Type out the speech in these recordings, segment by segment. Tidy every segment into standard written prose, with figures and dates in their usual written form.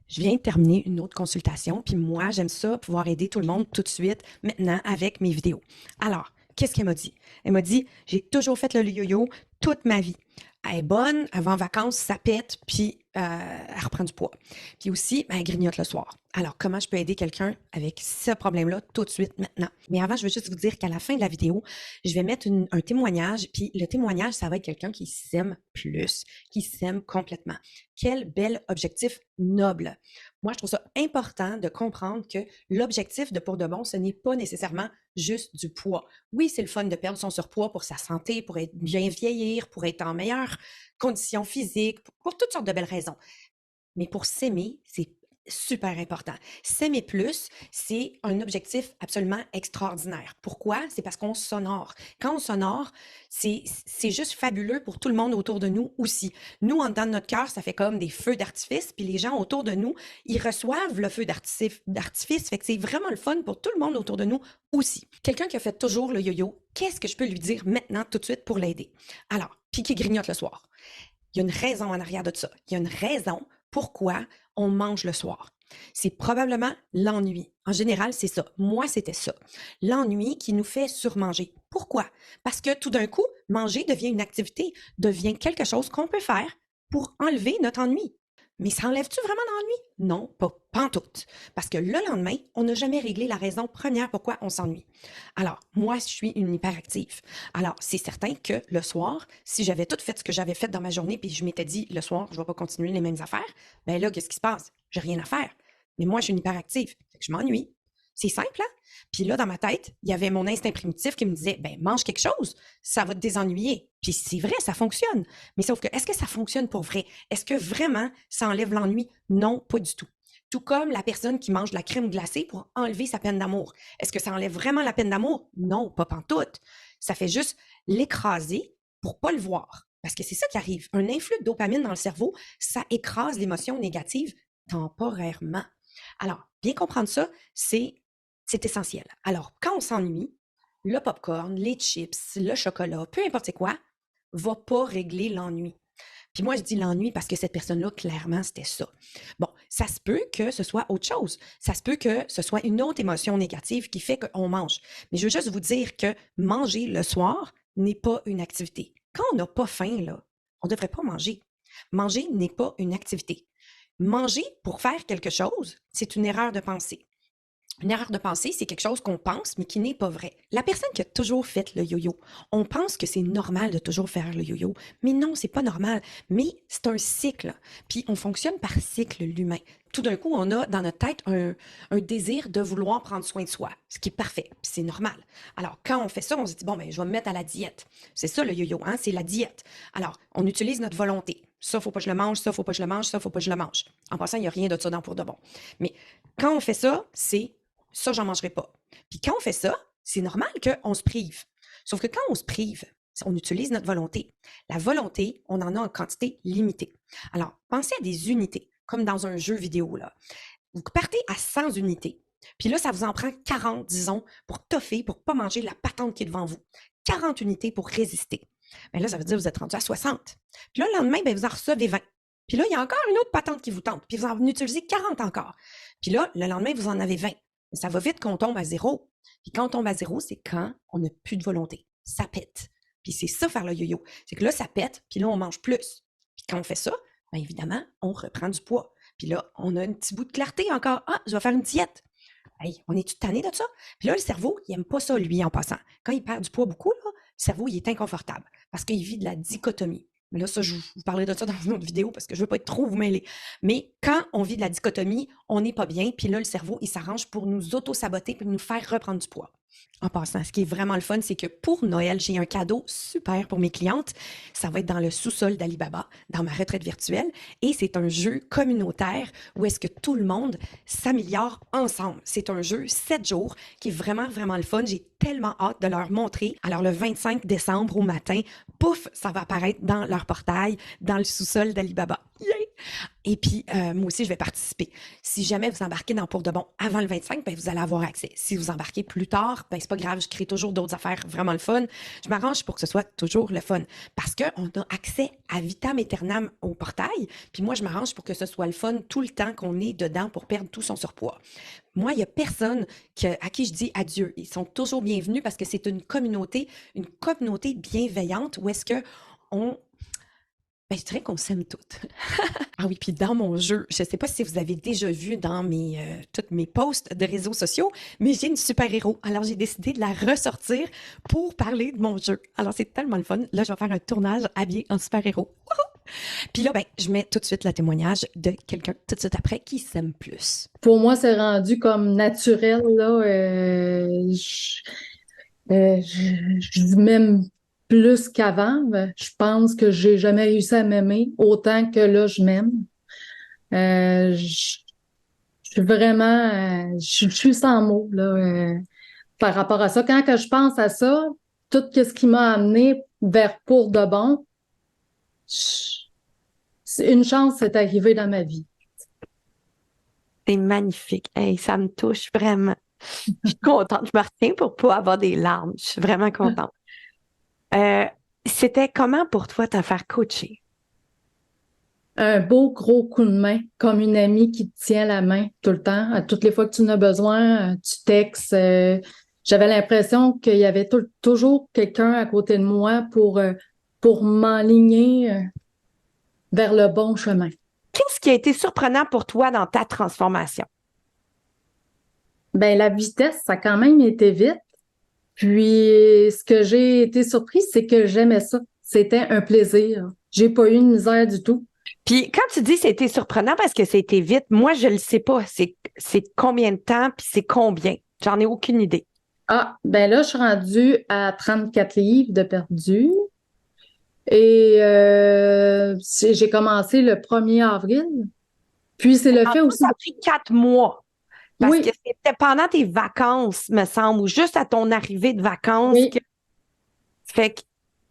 Je viens de terminer une autre consultation, puis moi, j'aime ça, pouvoir aider tout le monde tout de suite, maintenant, avec mes vidéos. Alors, qu'est-ce qu'elle m'a dit? Elle m'a dit, j'ai toujours fait le yo-yo toute ma vie. Elle est bonne, avant vacances, ça pète, puis elle reprend du poids. Puis aussi, ben, elle grignote le soir. Alors, comment je peux aider quelqu'un avec ce problème-là tout de suite, maintenant? Mais avant, je veux juste vous dire qu'à la fin de la vidéo, je vais mettre un témoignage, puis le témoignage, ça va être quelqu'un qui s'aime plus, qui s'aime complètement. Quel bel objectif noble. Moi, je trouve ça important de comprendre que l'objectif de Pour de bon, ce n'est pas nécessairement juste du poids. Oui, c'est le fun de perdre son surpoids pour sa santé, pour être bien vieillir, pour être en meilleure condition physique, pour toutes sortes de belles raisons. Mais pour s'aimer, c'est super important. S'aimer plus, c'est un objectif absolument extraordinaire. Pourquoi? C'est parce qu'on s'honore. Quand on s'honore, c'est juste fabuleux pour tout le monde autour de nous aussi. Nous, en dedans de notre cœur, ça fait comme des feux d'artifice, puis les gens autour de nous, ils reçoivent le feu d'artifice. Fait que c'est vraiment le fun pour tout le monde autour de nous aussi. Quelqu'un qui a fait toujours le yo-yo, qu'est-ce que je peux lui dire maintenant, tout de suite, pour l'aider? Alors, puis qui grignote le soir. Il y a une raison en arrière de ça. Il y a une raison pourquoi on mange le soir. C'est probablement l'ennui. En général, c'est ça. Moi, c'était ça. L'ennui qui nous fait surmanger. Pourquoi? Parce que tout d'un coup, manger devient une activité, devient quelque chose qu'on peut faire pour enlever notre ennui. Mais ça enlève-tu vraiment l'ennui? Non, pas pantoute. Parce que le lendemain, on n'a jamais réglé la raison première pourquoi on s'ennuie. Alors, moi, je suis une hyperactive. Alors, c'est certain que le soir, si j'avais tout fait ce que j'avais fait dans ma journée, puis je m'étais dit, le soir, je ne vais pas continuer les mêmes affaires, ben là, qu'est-ce qui se passe? J'ai rien à faire. Mais moi, je suis une hyperactive. Fait que je m'ennuie. C'est simple, hein? Puis là, dans ma tête, il y avait mon instinct primitif qui me disait, ben, mange quelque chose, ça va te désennuyer. Puis c'est vrai, ça fonctionne. Mais sauf que, est-ce que ça fonctionne pour vrai? Est-ce que vraiment ça enlève l'ennui? Non, pas du tout. Tout comme la personne qui mange de la crème glacée pour enlever sa peine d'amour. Est-ce que ça enlève vraiment la peine d'amour? Non, pas pantoute. Ça fait juste l'écraser pour pas le voir. Parce que c'est ça qui arrive. Un influx de dopamine dans le cerveau, ça écrase l'émotion négative temporairement. Alors, bien comprendre ça, c'est essentiel. Alors, quand on s'ennuie, le popcorn, les chips, le chocolat, peu importe c'est quoi, va pas régler l'ennui. Puis moi, je dis l'ennui parce que cette personne-là, clairement, c'était ça. Bon, ça se peut que ce soit autre chose. Ça se peut que ce soit une autre émotion négative qui fait qu'on mange. Mais je veux juste vous dire que manger le soir n'est pas une activité. Quand on n'a pas faim, là, on ne devrait pas manger. Manger n'est pas une activité. Manger pour faire quelque chose, c'est une erreur de pensée. Une erreur de pensée, c'est quelque chose qu'on pense, mais qui n'est pas vrai. La personne qui a toujours fait le yo-yo, on pense que c'est normal de toujours faire le yo-yo, mais non, c'est pas normal. Mais c'est un cycle, puis on fonctionne par cycle, l'humain. Tout d'un coup, on a dans notre tête un désir de vouloir prendre soin de soi, ce qui est parfait, puis c'est normal. Alors, quand on fait ça, on se dit, bon, ben, je vais me mettre à la diète. C'est ça le yo-yo, hein, c'est la diète. Alors, on utilise notre volonté. Ça, faut pas que je le mange, ça, faut pas que je le mange, ça, faut pas que je le mange. En passant, il n'y a rien de ça dans Pour de bon. Mais quand on fait ça, c'est ça, j'en mangerai pas. Puis quand on fait ça, c'est normal qu'on se prive. Sauf que quand on se prive, on utilise notre volonté. La volonté, on en a en quantité limitée. Alors, pensez à des unités, comme dans un jeu vidéo, là. Vous partez à 100 unités. Puis là, ça vous en prend 40, disons, pour toffer, pour pas manger la patente qui est devant vous. 40 unités pour résister. Bien là, ça veut dire que vous êtes rendu à 60. Puis là, le lendemain, bien, vous en recevez 20. Puis là, il y a encore une autre patente qui vous tente. Puis vous en utilisez 40 encore. Puis là, le lendemain, vous en avez 20. Ça va vite qu'on tombe à zéro. Puis quand on tombe à zéro, c'est quand on n'a plus de volonté. Ça pète. Puis c'est ça faire le yo-yo. C'est que là, ça pète, puis là, on mange plus. Puis quand on fait ça, bien évidemment, on reprend du poids. Puis là, on a un petit bout de clarté encore. Ah, je vais faire une diète. Hey, on est-tu tanné de ça? Puis là, le cerveau, il n'aime pas ça, lui, en passant. Quand il perd du poids beaucoup, là, le cerveau, il est inconfortable parce qu'il vit de la dichotomie. Mais là, ça, je vous parlerai de ça dans une autre vidéo parce que je ne veux pas être trop vous mêler. Mais quand on vit de la dichotomie, on n'est pas bien. Puis là, le cerveau, il s'arrange pour nous auto-saboter pour nous faire reprendre du poids. En passant, ce qui est vraiment le fun, c'est que pour Noël, j'ai un cadeau super pour mes clientes. Ça va être dans le sous-sol d'Alibaba, dans ma retraite virtuelle. Et c'est un jeu communautaire où est-ce que tout le monde s'améliore ensemble. C'est un jeu 7 jours qui est vraiment, vraiment le fun. J'ai tellement hâte de leur montrer. Alors, le 25 décembre au matin, pouf, ça va apparaître dans leur portail, dans le sous-sol d'Alibaba. Yeah! Et puis, moi aussi, je vais participer. Si jamais vous embarquez dans Pour de bon avant le 25, ben, vous allez avoir accès. Si vous embarquez plus tard, ben, c'est pas grave, je crée toujours d'autres affaires vraiment le fun. Je m'arrange pour que ce soit toujours le fun. Parce qu'on a accès à vitam aeternam au portail. Puis moi, je m'arrange pour que ce soit le fun tout le temps qu'on est dedans pour perdre tout son surpoids. Moi, il n'y a personne à qui je dis adieu. Ils sont toujours bienvenus parce que c'est une communauté bienveillante où est-ce que on ben, je dirais qu'on s'aime toutes. Ah oui, puis dans mon jeu, je ne sais pas si vous avez déjà vu dans tous mes posts de réseaux sociaux, mais j'ai une super-héros. Alors, j'ai décidé de la ressortir pour parler de mon jeu. Alors, c'est tellement le fun. Là, je vais faire un tournage habillé en super-héros. Puis là, ben, je mets tout de suite le témoignage de quelqu'un tout de suite après qui s'aime plus. Pour moi, c'est rendu comme naturel, là. Je m'aime plus qu'avant. Je pense que j'ai jamais réussi à m'aimer autant que là, je m'aime. Je suis vraiment, je suis sans mots, là, par rapport à ça. Quand que je pense à ça, tout ce qui m'a amené vers Pour de bon, c'est une chance, c'est arrivé dans ma vie. C'est magnifique. Hey, ça me touche vraiment. Je suis contente. Je me retiens pour pas avoir des larmes. Je suis vraiment contente. Euh, C'était comment pour toi te faire coacher? Un beau gros coup de main, comme une amie qui te tient la main tout le temps. À toutes les fois que tu en as besoin, tu textes. J'avais l'impression qu'il y avait toujours quelqu'un à côté de moi pour m'enligner vers le bon chemin. Qu'est-ce qui a été surprenant pour toi dans ta transformation? Ben, la vitesse, ça a quand même été vite. Puis, ce que j'ai été surprise, c'est que j'aimais ça. C'était un plaisir. J'ai pas eu de misère du tout. Puis quand tu dis c'était surprenant parce que c'était vite, moi, je le sais pas. C'est combien de temps puis c'est combien? J'en ai aucune idée. Ah, ben là, je suis rendue à 34 livres de perdu. Et j'ai commencé le 1er avril. Puis c'est le En fait tout, aussi ça a pris 4 mois. Parce que Oui, c'était pendant tes vacances, me semble, ou juste à ton arrivée de vacances. oui. Fait que,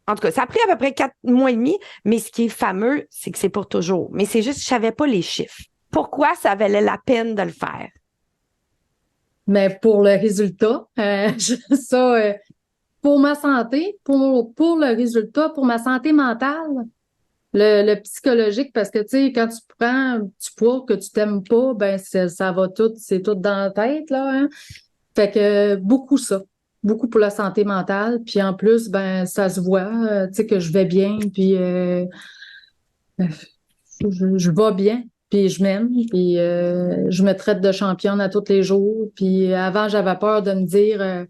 en tout cas, ça a pris à peu près 4 mois et demi, mais ce qui est fameux, c'est que c'est pour toujours. Mais c'est juste, je savais pas les chiffres. Pourquoi ça valait la peine de le faire? Mais pour le résultat, ça, pour ma santé, pour le résultat, pour ma santé mentale, le psychologique, parce que, tu sais, quand tu prends du poids que tu t'aimes pas, ben, ça va tout, c'est tout dans la tête, là, hein. Fait que beaucoup ça. Beaucoup pour la santé mentale. Puis en plus, ben, ça se voit, tu sais, que je vais bien, puis je vais bien, puis je m'aime, puis je me traite de championne à tous les jours. Puis avant, j'avais peur de me dire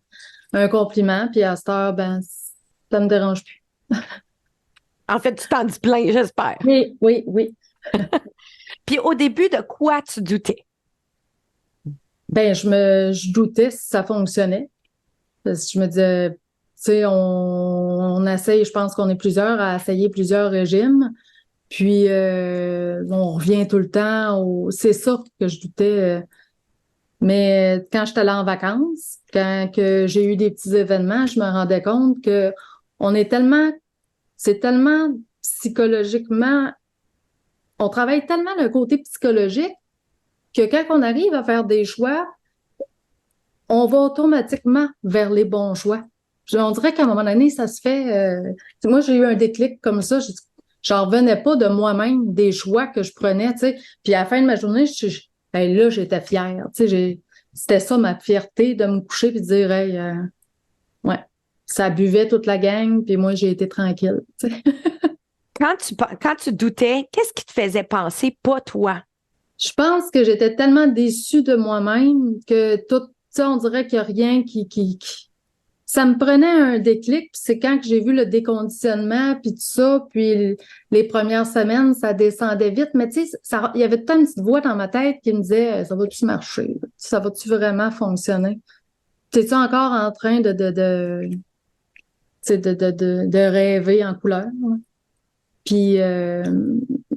un compliment, puis à cette heure, ben, ça me dérange plus. En fait, tu t'en dis plein, j'espère. Oui, oui, oui. Puis au début, de quoi tu doutais? Ben, je doutais si ça fonctionnait. Parce que je me disais, tu sais, on essaye, je pense qu'on est plusieurs à essayer plusieurs régimes. Puis on revient tout le temps c'est ça que je doutais. Mais quand j'étais allée en vacances, quand que j'ai eu des petits événements, je me rendais compte que on est tellement, c'est tellement psychologiquement, on travaille tellement le côté psychologique que quand on arrive à faire des choix, on va automatiquement vers les bons choix. On dirait qu'à un moment donné, ça se fait. Moi, j'ai eu un déclic comme ça. J'en revenais pas de moi-même, des choix que je prenais, tu sais. Puis à la fin de ma journée, hey, là, j'étais fière. Tu sais, c'était ça ma fierté de me coucher puis de dire, hey, ouais, ça buvait toute la gang, puis moi, j'ai été tranquille. Tu sais. Quand tu doutais, qu'est-ce qui te faisait penser, pas toi? Je pense que j'étais tellement déçue de moi-même que tout, tu sais, on dirait qu'il n'y a rien qui ça me prenait un déclic, puis c'est quand que j'ai vu le déconditionnement, puis tout ça, puis les premières semaines, ça descendait vite, mais tu sais, il y avait tant une petite voix dans ma tête qui me disait, ça va-tu marcher? Ça va-tu vraiment fonctionner? T'es-tu encore en train tu sais, de rêver en couleur? Là? Puis,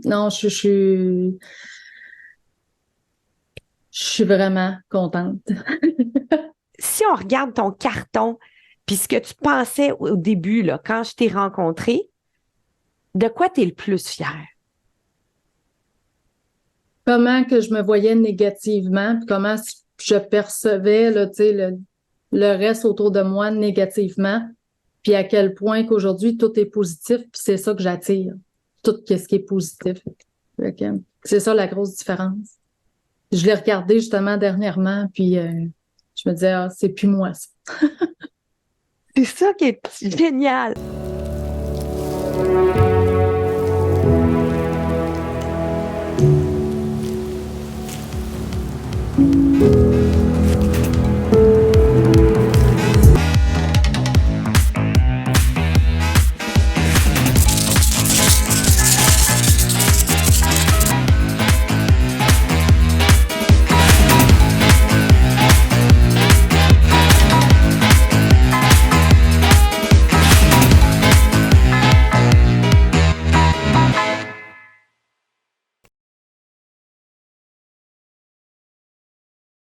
non, je suis vraiment contente. Si on regarde ton carton, puis ce que tu pensais au début, là, quand je t'ai rencontré, de quoi tu es le plus fier? comment que je me voyais négativement, puis comment je percevais là, tu sais, le reste autour de moi négativement, puis à quel point qu'aujourd'hui, tout est positif, puis c'est ça que j'attire. Tout ce qui est positif. Fait que, c'est ça la grosse différence. Je l'ai regardé justement dernièrement, puis je me disais, ah, c'est plus moi, ça. C'est ça qui est génial.